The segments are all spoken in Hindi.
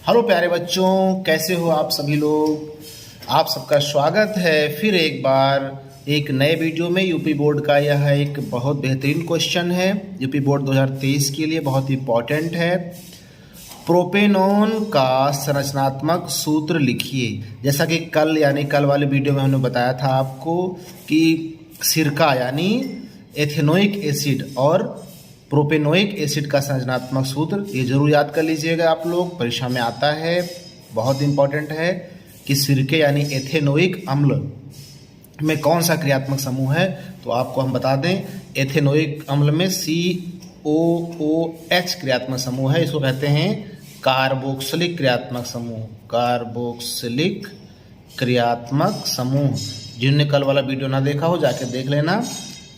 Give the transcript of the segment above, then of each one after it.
हेलो प्यारे बच्चों, कैसे हो आप सभी लोग। आप सबका स्वागत है फिर एक बार एक नए वीडियो में। यूपी बोर्ड का यह एक बहुत बेहतरीन क्वेश्चन है। यूपी बोर्ड 2023 के लिए बहुत इंपॉर्टेंट है। प्रोपेनॉन का संरचनात्मक सूत्र लिखिए। जैसा कि कल वाले वीडियो में हमने बताया था आपको कि सिरका यानी एथेनोइक एसिड और प्रोपेनोइक एसिड का संरचनात्मक सूत्र ये जरूर याद कर लीजिएगा आप लोग, परीक्षा में आता है, बहुत इंपॉर्टेंट है कि सिरके यानी एथेनोइक अम्ल में कौन सा क्रियात्मक समूह है। तो आपको हम बता दें, एथेनोइक अम्ल में COOH क्रियात्मक समूह है। इसको कहते हैं कार्बोक्सिलिक क्रियात्मक समूह। कार्बोक्सिलिक क्रियात्मक समूह। जिन्होंने कल वाला वीडियो ना देखा हो जाके देख लेना,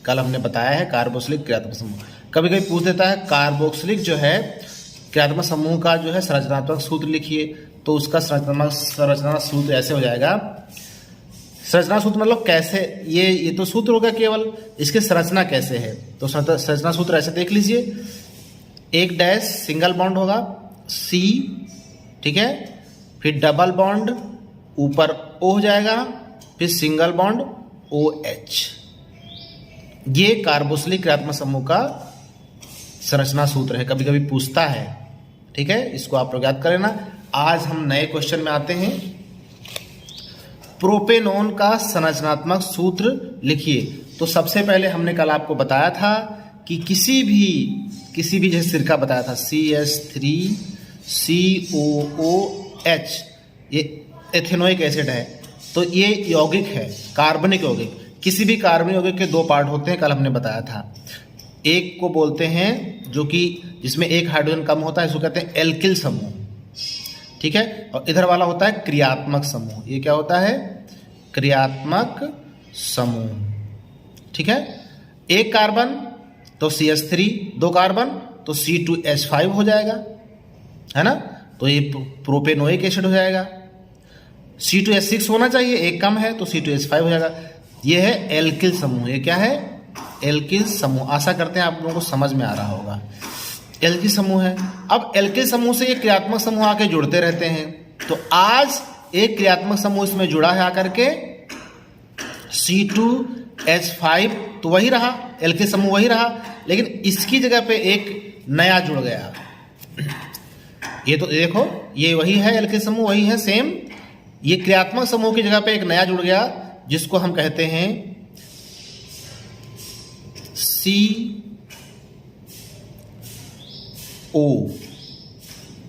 कल हमने बताया है कार्बोक्सिलिक क्रियात्मक समूह। कभी कभी पूछ देता है कार्बोक्सिलिक जो है क्रियात्मक समूह का जो है संरचनात्मक सूत्र लिखिए। तो उसका संरचना सूत्र ऐसे हो जाएगा। संरचना सूत्र मतलब कैसे, ये तो सूत्र होगा केवल, इसकी संरचना कैसे है। तो संरचना सूत्र ऐसे देख लीजिए, एक डैश सिंगल बॉन्ड होगा C, ठीक है, फिर डबल बॉन्ड ऊपर O हो जाएगा, फिर सिंगल बॉन्ड OH। ये कार्बोक्सिलिक क्रियात्मक समूह का संरचना सूत्र है, कभी कभी पूछता है, ठीक है, इसको आप लोग याद कर लेना। आज हम नए क्वेश्चन में आते हैं। प्रोपेनॉन का संरचनात्मक सूत्र लिखिए। तो सबसे पहले हमने कल आपको बताया था कि किसी भी जैसे सिरका बताया था CH3COOH, ये एथेनोइक एसिड है, तो ये यौगिक है, कार्बनिक यौगिक। किसी भी कार्बनिक यौगिक के दो पार्ट होते हैं, कल हमने बताया था। एक को बोलते हैं जो कि जिसमें एक हाइड्रोजन कम होता है, इसको कहते हैं एल्किल समूह, ठीक है। और इधर वाला होता है क्रियात्मक समूह। ये क्या होता है? क्रियात्मक समूह, ठीक है। एक कार्बन तो CH3, दो कार्बन तो C2H5 हो जाएगा, है ना। तो ये प्रोपेनोइक एसिड हो जाएगा। C2H6 होना चाहिए, एक कम है तो C2H5 हो जाएगा। ये है एल्किल समूह। ये क्या है? एल्किल समूह। आशा करते हैं आप लोगों को समझ में आ रहा होगा। एल्किल समूह है। अब एल्किल समूह से ये क्रियात्मक समूह आके जुड़ते रहते हैं। तो आज एक क्रियात्मक समूह इसमें जुड़ा है आकर के, C2H5, तो वही रहा, एल्किल समूह वही रहा, लेकिन इसकी जगह पे एक नया जुड़ गया। ये तो देखो, ये वही है, एल्किल समूह वही है सेम। ये क्रियात्मक समूह की जगह पे एक नया जुड़ गया, जिसको हम कहते हैं CO।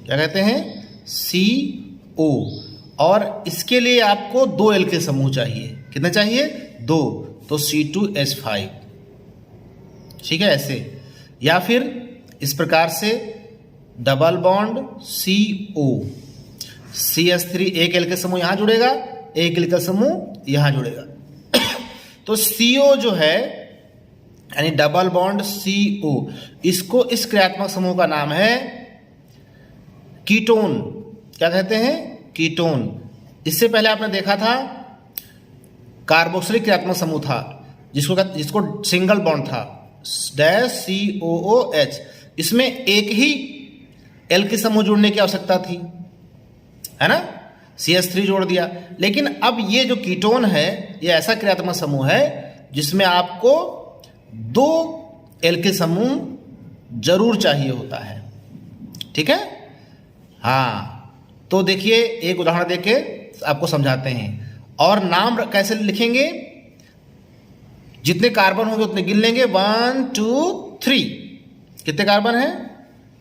क्या कहते हैं? CO। और इसके लिए आपको दो एल्किल समूह चाहिए। कितने चाहिए? दो। तो C2H5, ठीक है, ऐसे। या फिर इस प्रकार से डबल बॉन्ड CO, CH3, एक एल्किल समूह यहां जुड़ेगा, एक एल्किल समूह यहां जुड़ेगा। तो CO जो है यानी डबल बॉन्ड CO, इसको, इस क्रियात्मक समूह का नाम है कीटोन। क्या कहते हैं? कीटोन। इससे पहले आपने देखा था कार्बोक्सिलिक क्रियात्मक समूह था, जिसको सिंगल बॉन्ड था, डैश COOH। इसमें एक ही एल्किल समूह जोड़ने की आवश्यकता थी, है ना, CH3 जोड़ दिया। लेकिन अब ये जो कीटोन है, ये ऐसा क्रियात्मक समूह है जिसमें आपको दो एल्किल समूह जरूर चाहिए होता है, ठीक है। हाँ, तो देखिए एक उदाहरण देके आपको समझाते हैं। और नाम कैसे लिखेंगे? जितने कार्बन होंगे उतने गिन लेंगे, 1 2 3। कितने कार्बन है?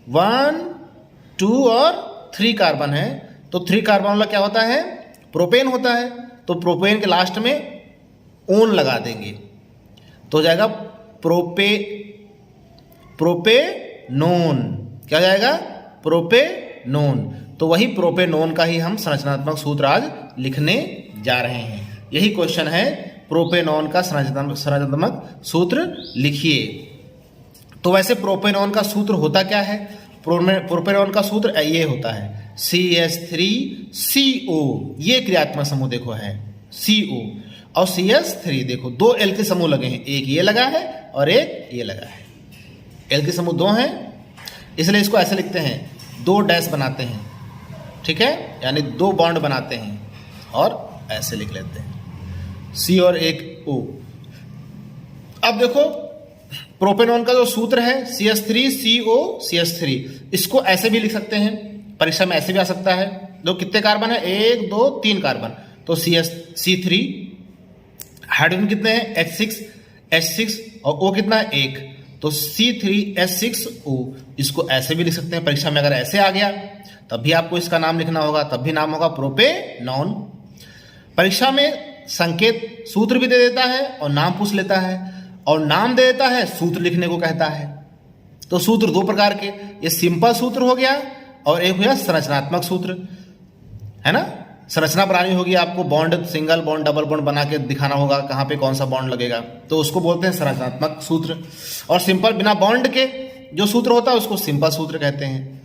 1 2 और 3 कार्बन है। तो 3 कार्बन वाला क्या होता है? प्रोपेन होता है। तो प्रोपेन के लास्ट में ओन लगा देंगे, तो हो जाएगा प्रोपेनोन। क्या हो जाएगा? प्रोपेनोन। तो वही प्रोपेनोन का ही हम संरचनात्मक सूत्र आज लिखने जा रहे हैं। यही क्वेश्चन है, प्रोपेनोन का संरचनात्मक सूत्र लिखिए। तो वैसे प्रोपेनोन का सूत्र होता क्या है? प्रोपेनोन का सूत्र ये होता है CH3CO। ये क्रियात्मक समूह देखो है CO, और CH3 देखो दो एल्किल समूह लगे हैं, एक ये लगा है और एक ये लगा है। एल्किल समूह दो हैं, इसलिए इसको ऐसे लिखते हैं, दो डैश बनाते हैं, ठीक है, यानी 2 बॉन्ड बनाते हैं और ऐसे लिख लेते हैं C और एक O। अब देखो प्रोपेनॉन का जो सूत्र है CH3COCH3, इसको ऐसे भी लिख सकते हैं, परीक्षा में ऐसे भी आ सकता है। दो कितने कार्बन है, 1 2 3 कार्बन, तो C3, हाइड्रोजन कितने हैं H6 और O कितना है 1, तो C3H6O। इसको ऐसे भी लिख सकते हैं, परीक्षा में अगर ऐसे आ गया तब भी आपको इसका नाम लिखना होगा, तब भी नाम होगा प्रोपेनॉन। परीक्षा में संकेत सूत्र भी दे देता है और नाम पूछ लेता है, और नाम दे देता है, सूत्र लिखने को कहता है। तो सूत्र 2 प्रकार के, ये सिंपल सूत्र हो गया और एक हो गया संरचनात्मक सूत्र, है ना। संरचना बनानी होगी आपको, bond single bond double bond बना के दिखाना होगा कहाँ पे कौन सा बॉन्ड लगेगा, तो उसको बोलते हैं संरचनात्मक सूत्र। और सिंपल बिना बॉन्ड के जो सूत्र होता है उसको सिंपल सूत्र कहते हैं।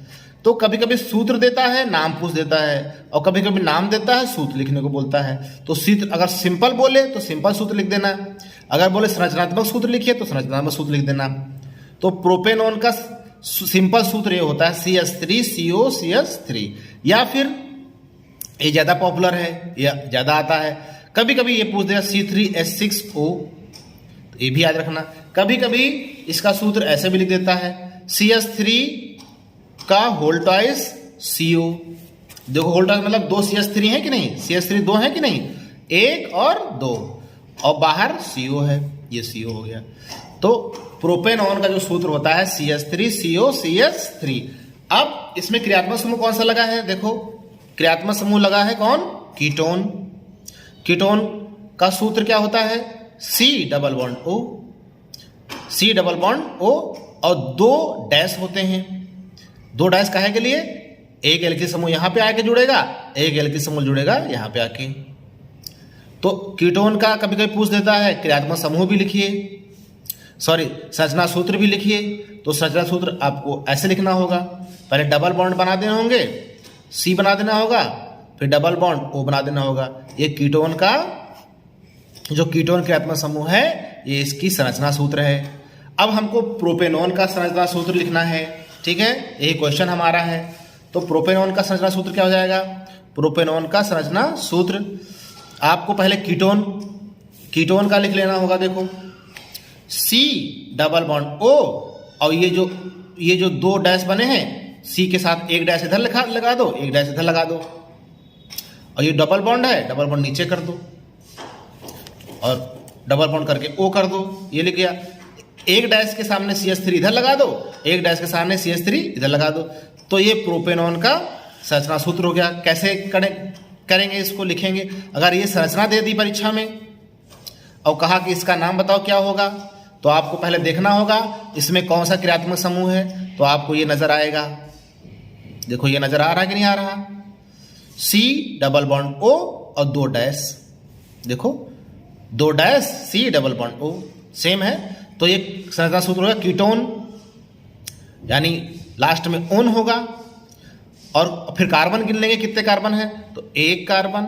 तो कभी कभी सूत्र देता है, नाम पूछ देता है, और कभी कभी नाम देता है, सूत्र लिखने को बोलता है। तो सूत्र अगर सिंपल बोले तो सिंपल सूत्र लिख देना, अगर बोले संरचनात्मक सूत्र लिखिए तो संरचनात्मक सूत्र लिख देना। तो प्रोपेनॉन का सिंपल सूत्र ये होता है CH3COCH3, या फिर ये ज्यादा पॉपुलर है, या ज्यादा आता है। कभी कभी ये पूछ देगा C3H6O, तो ये भी याद रखना। कभी कभी इसका सूत्र ऐसे भी लिख देता है CH3 का होल ट्वाइस CO। देखो होल ट्वाइस मतलब 2 CH3 है कि नहीं, CH3 2 है कि नहीं, 1 और 2, और बाहर CO है, ये CO हो गया। तो प्रोपेनॉन का जो सूत्र होता है CH3COCH3। अब इसमें क्रियात्मक समूह कौन सा लगा है, देखो क्रियात्मक समूह लगा है कौन, कीटोन। कीटोन का सूत्र क्या होता है C डबल बॉन्ड O, और 2 डैश होते हैं। 2 डैश काहे के लिए, एक एल्किल समूह यहां पे आके जुड़ेगा, एक एल्किल समूह जुड़ेगा यहां पे आके। तो कीटोन का कभी कभी पूछ देता है क्रियात्मक समूह भी लिखिए, सॉरी संरचना सूत्र भी लिखिए। तो संरचना सूत्र आपको ऐसे लिखना होगा, पहले डबल बॉन्ड बना देने होंगे, C बना देना होगा, फिर डबल बॉन्ड O बना देना होगा। ये कीटोन का जो कीटोन क्रियात्मक समूह है, ये इसकी संरचना सूत्र है। अब हमको प्रोपेनॉन का संरचना सूत्र लिखना है, ठीक है, यही क्वेश्चन हमारा है। तो प्रोपेनॉन का संरचना सूत्र क्या हो जाएगा, प्रोपेनॉन का संरचना सूत्र आपको पहले कीटोन का लिख लेना होगा। देखो C डबल बॉन्ड O, और ये जो 2 डैश बने हैं, C के साथ एक डैश इधर लगा दो, एक डैश इधर लगा दो, और ये डबल बॉन्ड है, डबल बॉन्ड नीचे कर दो, और डबल बॉन्ड करके O कर दो, ये लिख गया। एक डैश के सामने CH3 इधर लगा दो, एक डैश के सामने CH3 इधर लगा दो, तो ये प्रोपेनॉन का संरचना सूत्र हो गया। कैसे करेंगे इसको, लिखेंगे। अगर ये संरचना दे दी परीक्षा में और कहा कि इसका नाम बताओ क्या होगा, तो आपको पहले देखना होगा इसमें कौन सा क्रियात्मक समूह है, तो आपको ये नजर आएगा। देखो ये नजर आ रहा है कि नहीं आ रहा, C डबल बॉन्ड O और 2 डैश, देखो 2 dash C double bond O same है। तो ये संरचना सूत्र होगा कीटोन, यानी लास्ट में ओन होगा। और फिर कार्बन गिन लेंगे, कितने कार्बन है, तो 1 कार्बन,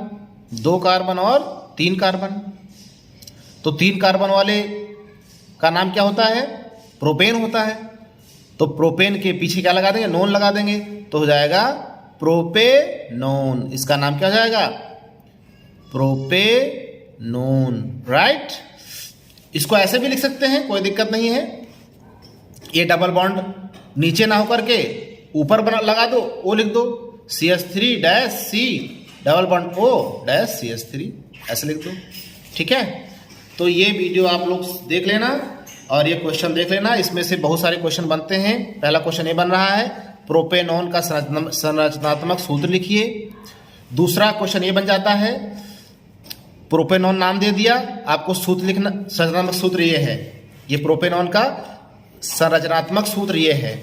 2 कार्बन और 3 कार्बन। तो 3 कार्बन वाले का नाम क्या होता है, प्रोपेन होता है। तो प्रोपेन के पीछे क्या लगा देंगे, नॉन लगा देंगे, तो हो जाएगा प्रोपेनॉन। इसका नाम क्या हो जाएगा, प्रोपेनॉन, राइट। इसको ऐसे भी लिख सकते हैं, कोई दिक्कत नहीं है। ये डबल बॉन्ड नीचे ना होकर के ऊपर लगा दो, O लिख दो, CH3 dash C double bond O dash CH3, ऐसे लिख दो, ठीक है। तो ये वीडियो आप लोग देख लेना और ये क्वेश्चन देख लेना, इसमें से बहुत सारे क्वेश्चन बनते हैं। पहला क्वेश्चन ये बन रहा है, प्रोपेनॉन का संरचनात्मक सूत्र लिखिए। दूसरा क्वेश्चन ये बन जाता है, प्रोपेनॉन नाम दे दिया, आपको सूत्र लिखना, संरचनात्मक सूत्र ये है, ये प्रोपेनॉन का संरचनात्मक सूत्र ये है,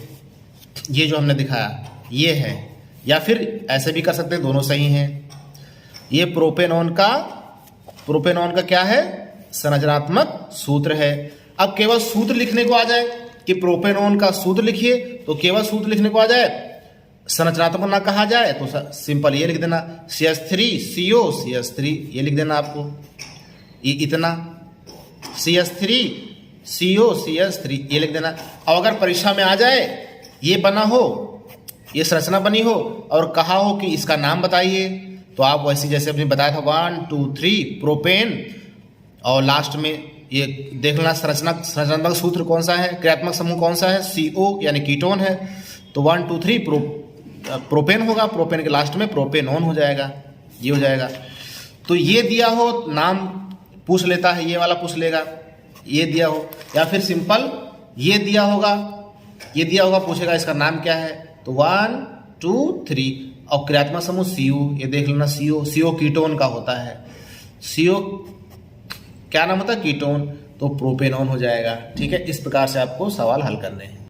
ये जो हमने दिखाया ये है, या फिर ऐसे भी कर सकते हैं, दोनों सही हैं। ये प्रोपेनॉन का क्या है, संरचनात्मक सूत्र है। अब केवल सूत्र लिखने को आ जाए कि प्रोपेनॉन का सूत्र लिखिए, तो केवल सूत्र लिखने को आ जाए, संरचनात्मक ना कहा जाए तो सिंपल ये लिख देना, CH3COCH3 ये लिख देना आपको, ये इतना CH3COCH3 ये लिख देना। और अगर परीक्षा में आ जाए ये बना हो ये संरचना बनी हो और कहा हो कि इसका नाम बताइए, तो आप वैसे जैसे अपने बताया था 1 2 3 प्रोपेन, और लास्ट में ये देख लेना संरचनात्मक सूत्र कौन सा है, क्रियात्मक समूह कौन सा है, CO यानी कीटोन है। तो 1 2 3 प्रोपेन होगा, प्रोपेन के लास्ट में प्रोपेनोन हो जाएगा, ये हो जाएगा। तो ये दिया हो नाम पूछ लेता है, ये वाला पूछ लेगा, ये दिया हो, या फिर सिंपल ये दिया होगा, ये दिया होगा पूछेगा इसका नाम क्या है। तो 1 2 3 और क्रियात्मक समूह CO, ये देख लेना CO कीटोन का होता है। CO क्या नाम होता है, कीटोन, तो प्रोपेनोन हो जाएगा। ठीक है, इस प्रकार से आपको सवाल हल करने हैं।